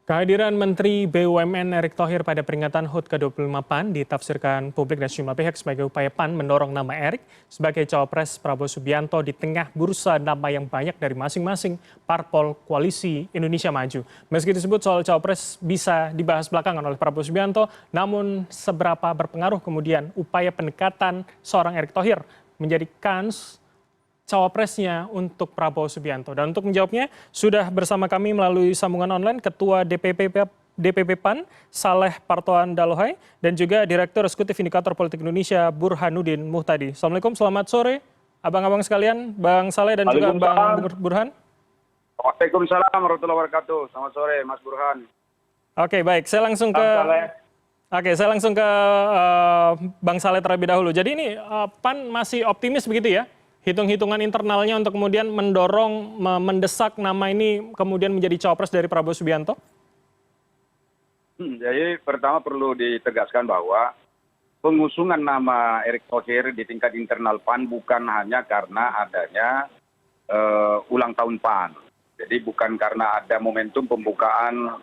Kehadiran Menteri BUMN Erick Thohir pada peringatan HUT ke-25 PAN ditafsirkan publik dan sejumlah pihak sebagai upaya PAN mendorong nama Erick sebagai cawapres Prabowo Subianto di tengah bursa nama yang banyak dari masing-masing parpol koalisi Indonesia Maju. Meski disebut soal cawapres bisa dibahas belakangan oleh Prabowo Subianto, namun seberapa berpengaruh kemudian upaya pendekatan seorang Erick Thohir menjadi kans cawapresnya untuk Prabowo Subianto. Dan untuk menjawabnya, sudah bersama kami melalui sambungan online Ketua DPP PAN, Saleh Partoan Dalohai, dan juga Direktur Eksekutif Indikator Politik Indonesia, Burhanuddin Muhtadi. Assalamualaikum, selamat sore, abang-abang sekalian, Bang Saleh dan juga Bang Burhan. Waalaikumsalam warahmatullahi wabarakatuh. Selamat sore, Mas Burhan. Oke, baik. Saya langsung ke Bang Saleh terlebih dahulu. Jadi ini PAN masih optimis begitu ya? Hitung-hitungan internalnya untuk kemudian mendorong, mendesak nama ini kemudian menjadi cawapres dari Prabowo Subianto? Jadi pertama perlu ditegaskan bahwa pengusungan nama Erick Thohir di tingkat internal PAN bukan hanya karena adanya ulang tahun PAN. Jadi bukan karena ada momentum pembukaan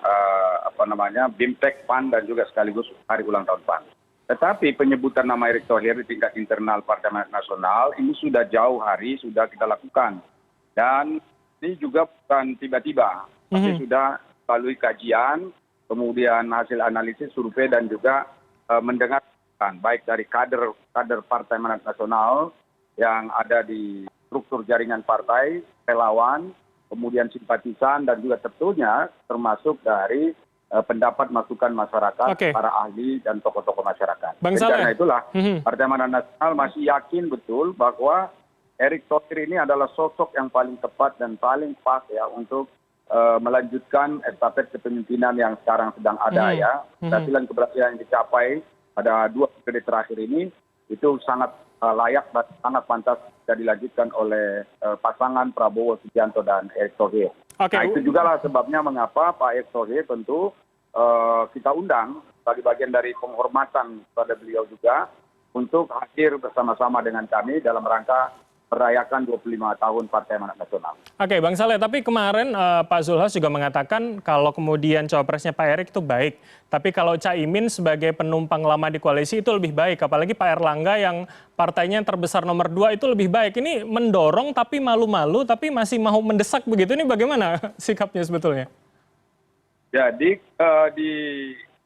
BIMTEK PAN dan juga sekaligus hari ulang tahun PAN. Tetapi penyebutan nama Erick Thohir di tingkat internal Partai Amanat Nasional ini sudah jauh hari sudah kita lakukan. Dan ini juga bukan tiba-tiba, tapi sudah melalui kajian, kemudian hasil analisis, survei, dan juga mendengarkan baik dari kader Partai Amanat Nasional yang ada di struktur jaringan partai, relawan, kemudian simpatisan, dan juga tentunya termasuk dari pendapat masukan masyarakat, para ahli dan tokoh-tokoh masyarakat. Karena itulah Partai Amanat Nasional masih yakin betul bahwa Erick Thohir ini adalah sosok yang paling tepat dan paling pas ya untuk melanjutkan estafet kepemimpinan yang sekarang sedang ada ya. Keberhasilan yang dicapai pada 2 periode terakhir ini itu sangat layak dan sangat pantas bisa dilanjutkan oleh pasangan Prabowo Subianto dan Erick Thohir. Nah itu juga lah sebabnya mengapa Pak Erick Thohir tentu kita undang sebagai bagian dari penghormatan pada beliau juga untuk hadir bersama-sama dengan kami dalam rangka merayakan 25 tahun Partai Amanat Nasional. Oke, Bang Saleh, tapi kemarin Pak Zulhas juga mengatakan kalau kemudian cawapresnya Pak Erick itu baik, tapi kalau Caimin sebagai penumpang lama di koalisi itu lebih baik, apalagi Pak Erlangga yang partainya terbesar nomor 2 itu lebih baik. Ini mendorong tapi malu-malu, tapi masih mau mendesak begitu, ini bagaimana sikapnya sebetulnya? Jadi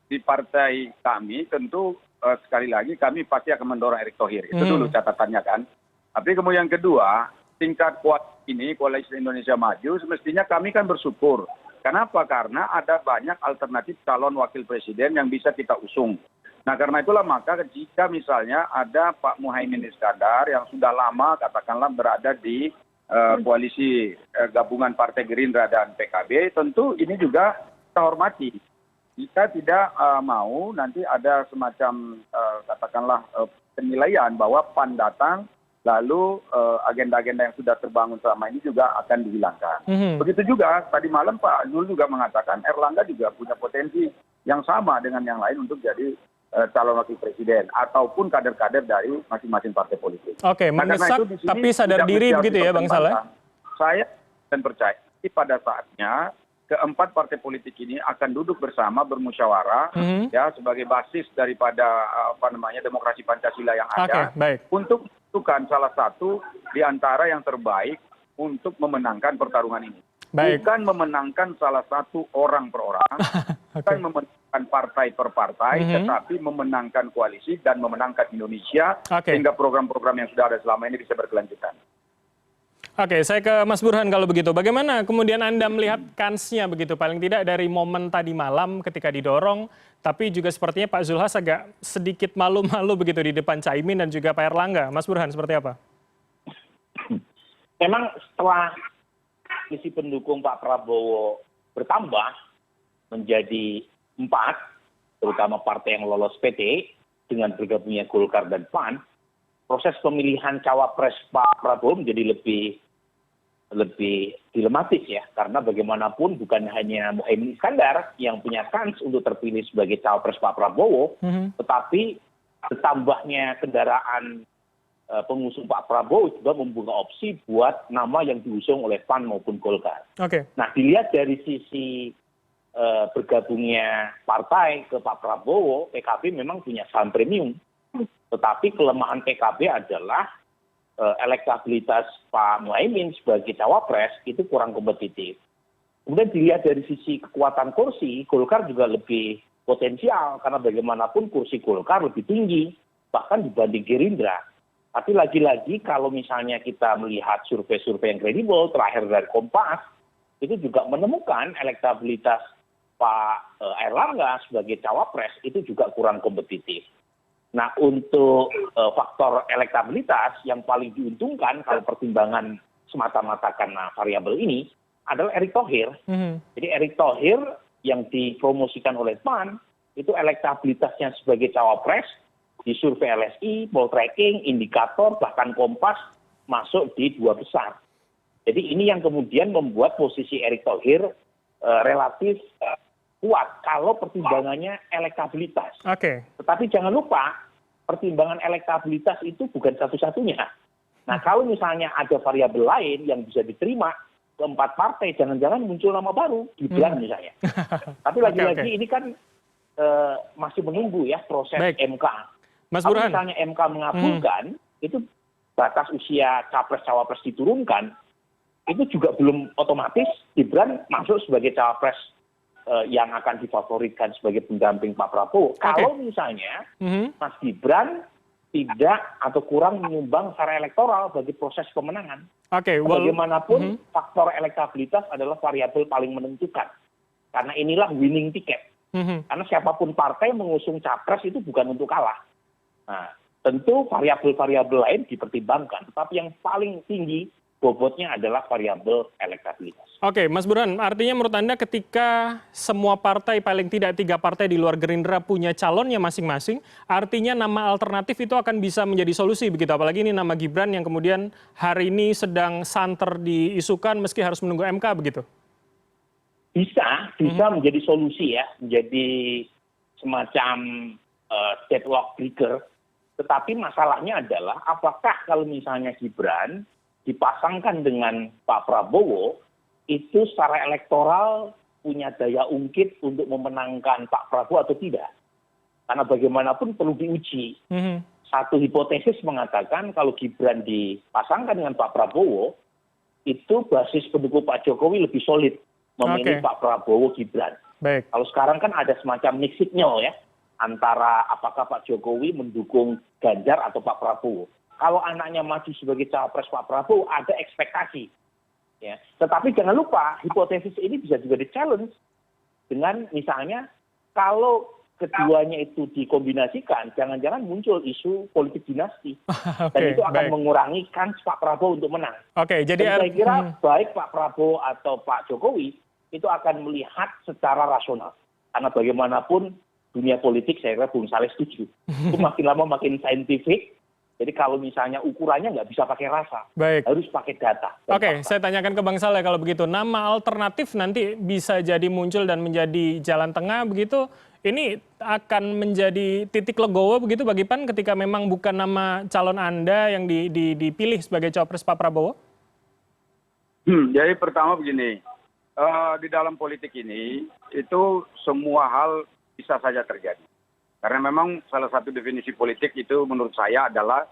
di partai kami tentu sekali lagi kami pasti akan mendorong Erick Thohir. Itu dulu catatannya kan. Tapi kemudian kedua, tingkat koalisi Indonesia Maju semestinya kami kan bersyukur. Kenapa? Karena ada banyak alternatif calon wakil presiden yang bisa kita usung. Nah karena itulah maka jika misalnya ada Pak Muhaimin Iskandar yang sudah lama katakanlah berada di koalisi gabungan Partai Gerindra dan PKB, tentu ini juga kita hormati. Kita tidak mau nanti ada semacam katakanlah penilaian bahwa PAN datang lalu agenda-agenda yang sudah terbangun selama ini juga akan dihilangkan. Begitu juga tadi malam Pak Zul juga mengatakan Erlangga juga punya potensi yang sama dengan yang lain untuk jadi calon wakil presiden ataupun kader-kader dari masing-masing partai politik. Oke, mendesak tapi sadar diri begitu ya Bang Saleh? Saya dan percaya pada saatnya keempat partai politik ini akan duduk bersama bermusyawarah ya sebagai basis daripada demokrasi Pancasila yang ada untuk menentukan salah satu di antara yang terbaik untuk memenangkan pertarungan ini. Bukan memenangkan salah satu orang per orang, bukan memenangkan partai per partai, tetapi memenangkan koalisi dan memenangkan Indonesia sehingga program-program yang sudah ada selama ini bisa berkelanjutan. Oke, saya ke Mas Burhan kalau begitu. Bagaimana kemudian Anda melihat kansnya begitu? Paling tidak dari momen tadi malam ketika didorong, tapi juga sepertinya Pak Zulhas agak sedikit malu-malu begitu di depan Caimin dan juga Pak Erlangga. Mas Burhan, seperti apa? Memang setelah isi pendukung Pak Prabowo bertambah menjadi 4, terutama partai yang lolos PT dengan bergabungnya Golkar dan PAN, proses pemilihan cawapres Pak Prabowo menjadi lebih dilematis ya, karena bagaimanapun bukan hanya Muhaimin Iskandar yang punya kans untuk terpilih sebagai cawapres Pak Prabowo, tetapi bertambahnya kendaraan pengusung Pak Prabowo juga membuka opsi buat nama yang diusung oleh PAN maupun Golkar. Nah dilihat dari sisi bergabungnya partai ke Pak Prabowo, PKB memang punya saham premium. Tetapi kelemahan PKB adalah elektabilitas Pak Muhaimin sebagai cawapres itu kurang kompetitif. Kemudian dilihat dari sisi kekuatan kursi, Golkar juga lebih potensial karena bagaimanapun kursi Golkar lebih tinggi bahkan dibanding Gerindra. Tapi lagi-lagi kalau misalnya kita melihat survei-survei yang kredibel terakhir dari Kompas, itu juga menemukan elektabilitas Pak Erlangga sebagai cawapres itu juga kurang kompetitif. Nah, untuk faktor elektabilitas yang paling diuntungkan kalau pertimbangan semata-mata karena variabel ini adalah Erick Thohir. Jadi Erick Thohir yang dipromosikan oleh PAN itu elektabilitasnya sebagai cawapres di survei LSI, Poltreking, Indikator, bahkan Kompas masuk di 2 besar. Jadi ini yang kemudian membuat posisi Erick Thohir relatif kuat kalau pertimbangannya elektabilitas. Tetapi jangan lupa pertimbangan elektabilitas itu bukan satu-satunya. Nah, kalau misalnya ada variabel lain yang bisa diterima keempat partai, jangan-jangan muncul nama baru, Gibran misalnya. Tapi lagi-lagi ini kan masih menunggu ya proses MK. Mas Kalau Burhan. misalnya MK mengabulkan, itu batas usia capres-cawapres diturunkan, itu juga belum otomatis Gibran masuk sebagai cawapres yang akan difavoritkan sebagai pendamping Pak Prabowo. Kalau misalnya Mas Gibran tidak atau kurang menyumbang secara elektoral bagi proses pemenangan. Bagaimanapun faktor elektabilitas adalah variabel paling menentukan. Karena inilah winning ticket. Karena siapapun partai mengusung capres itu bukan untuk kalah. Nah, tentu variabel-variabel lain dipertimbangkan. Tetapi yang paling tinggi bobotnya adalah variabel elektabilitas. Oke, Mas Burhan, artinya menurut Anda ketika semua partai, paling tidak 3 partai di luar Gerindra punya calonnya masing-masing, artinya nama alternatif itu akan bisa menjadi solusi begitu? Apalagi ini nama Gibran yang kemudian hari ini sedang santer diisukan meski harus menunggu MK begitu? Bisa menjadi solusi ya, menjadi semacam deadlock breaker. Tetapi masalahnya adalah apakah kalau misalnya Gibran dipasangkan dengan Pak Prabowo, itu secara elektoral punya daya ungkit untuk memenangkan Pak Prabowo atau tidak. Karena bagaimanapun perlu diuji. Satu hipotesis mengatakan kalau Gibran dipasangkan dengan Pak Prabowo, itu basis pendukung Pak Jokowi lebih solid memilih Pak Prabowo Gibran. Kalau sekarang kan ada semacam mixed signal ya, antara apakah Pak Jokowi mendukung Ganjar atau Pak Prabowo. Kalau anaknya maju sebagai cawapres Pak Prabowo, ada ekspektasi. Ya. Tetapi jangan lupa, hipotesis ini bisa juga di-challenge dengan misalnya kalau keduanya itu dikombinasikan, jangan-jangan muncul isu politik dinasti. Dan itu akan mengurangi kans Pak Prabowo untuk menang. Jadi dan saya kira baik Pak Prabowo atau Pak Jokowi itu akan melihat secara rasional. Karena bagaimanapun dunia politik saya kira Bung Saleh setuju. Itu makin lama makin saintifik. Jadi kalau misalnya ukurannya nggak bisa pakai rasa, harus pakai data. Saya tanyakan ke Bang Saleh kalau begitu. Nama alternatif nanti bisa jadi muncul dan menjadi jalan tengah begitu. Ini akan menjadi titik legowo begitu bagi PAN ketika memang bukan nama calon Anda yang dipilih sebagai cawapres Pak Prabowo? Jadi pertama begini, di dalam politik ini itu semua hal bisa saja terjadi. Karena memang salah satu definisi politik itu menurut saya adalah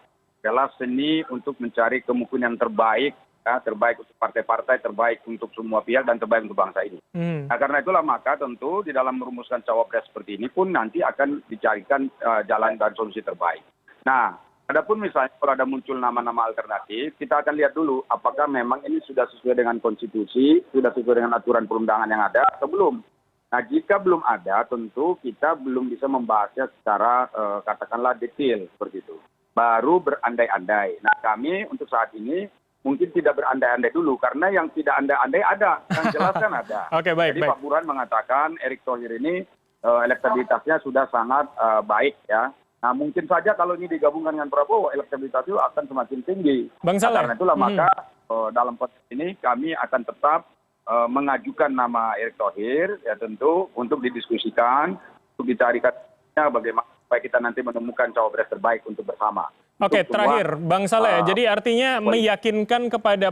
seni untuk mencari kemungkinan terbaik, ya, terbaik untuk partai-partai, terbaik untuk semua pihak, dan terbaik untuk bangsa ini. Nah, karena itulah maka tentu di dalam merumuskan cawapres seperti ini pun nanti akan dicarikan jalan dan solusi terbaik. Nah, adapun misalnya kalau ada muncul nama-nama alternatif, kita akan lihat dulu apakah memang ini sudah sesuai dengan konstitusi, sudah sesuai dengan aturan perundangan yang ada atau belum. Nah, jika belum ada, tentu kita belum bisa membahasnya secara katakanlah detail seperti itu. Baru berandai-andai. Nah, kami untuk saat ini mungkin tidak berandai-andai dulu, karena yang tidak andai-andai ada, yang jelas kan ada. Jadi Pak Burhan mengatakan Erick Thohir ini elektabilitasnya sudah sangat baik ya. Nah, mungkin saja kalau ini digabungkan dengan Prabowo, elektabilitas itu akan semakin tinggi. Karena itulah maka dalam konteks ini kami akan tetap mengajukan nama Erick Thohir ya tentu untuk didiskusikan, untuk dicarikan bagaimana supaya kita nanti menemukan cawapres terbaik untuk bersama. Oke, untuk semua, terakhir Bang Saleh. Jadi artinya meyakinkan kepada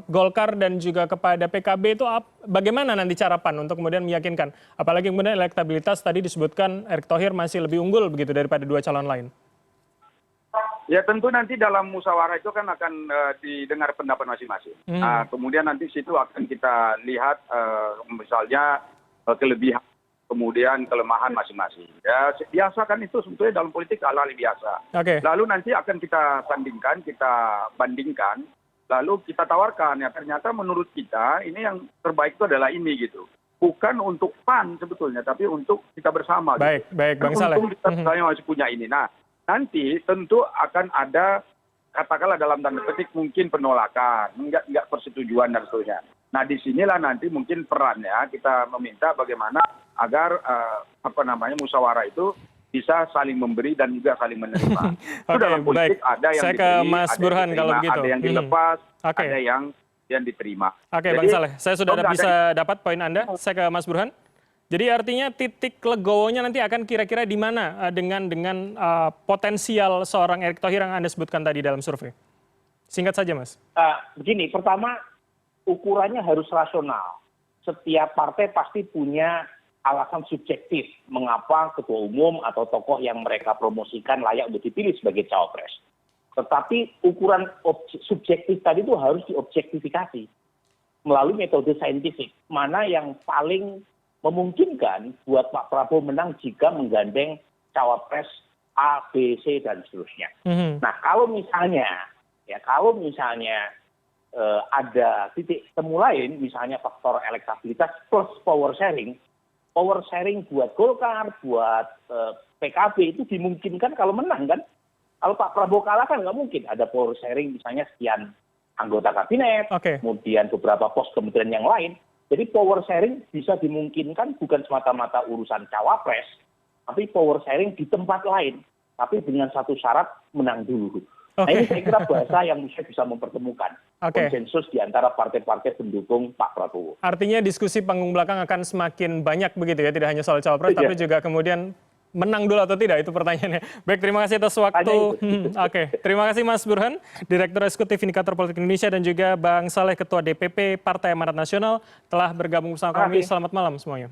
Golkar dan juga kepada PKB itu bagaimana nanti cara PAN untuk kemudian meyakinkan? Apalagi kemudian elektabilitas tadi disebutkan Erick Thohir masih lebih unggul begitu daripada dua calon lain. Ya tentu nanti dalam musyawarah itu kan akan didengar pendapat masing-masing. Nah, kemudian nanti situ akan kita lihat misalnya kelebihan kemudian kelemahan masing-masing. Ya biasa kan itu sebetulnya dalam politik hal-hal biasa. Oke. Lalu nanti akan kita sandingkan, kita bandingkan, lalu kita tawarkan ya ternyata menurut kita ini yang terbaik itu adalah ini gitu. Bukan untuk PAN sebetulnya, tapi untuk kita bersama. Baik, gitu. baik Bang Saleh. Untung kita sebenarnya masih punya ini. Nah, nanti tentu akan ada katakanlah dalam tanda petik mungkin penolakan, enggak persetujuan dan seterusnya. Nah, disinilah nanti mungkin perannya kita meminta bagaimana agar musyawarah itu bisa saling memberi dan juga saling menerima. Itu dalam politik ada yang saya diberi, ke Mas ada Burhan yang diterima, kalau begitu. ada yang dilepas, Oke. ada yang diterima. Oke, Jadi, Bang Saleh, saya sudah nggak bisa dapat poin Anda. Saya ke Mas Burhan. Jadi artinya titik legowonya nanti akan kira-kira di mana dengan potensial seorang Erick Thohir yang Anda sebutkan tadi dalam survei? Singkat saja, Mas. Begini, pertama ukurannya harus rasional. Setiap partai pasti punya alasan subjektif mengapa ketua umum atau tokoh yang mereka promosikan layak untuk dipilih sebagai cawapres. Tetapi ukuran subjektif tadi itu harus diobjektifikasi melalui metode saintifik. Mana yang paling memungkinkan buat Pak Prabowo menang jika menggandeng cawapres A, B, C, dan seterusnya. Nah, kalau misalnya ada titik temu lain, misalnya faktor elektabilitas plus power sharing buat Golkar, buat PKB itu dimungkinkan kalau menang kan. Kalau Pak Prabowo kalah kan nggak mungkin ada power sharing misalnya sekian anggota kabinet, kemudian beberapa pos kementerian yang lain. Jadi power sharing bisa dimungkinkan bukan semata-mata urusan cawapres, tapi power sharing di tempat lain. Tapi dengan satu syarat menang dulu. Nah ini saya kira bahasa yang bisa mempertemukan konsensus di antara partai-partai pendukung Pak Prabowo. Artinya diskusi panggung belakang akan semakin banyak begitu ya, tidak hanya soal cawapres, tapi juga kemudian menang dulu atau tidak, itu pertanyaannya. Baik, terima kasih atas waktu. Terima kasih Mas Burhan, Direktur Eksekutif Indikator Politik Indonesia, dan juga Bang Saleh, Ketua DPP Partai Amanat Nasional, telah bergabung bersama kami. Selamat malam semuanya.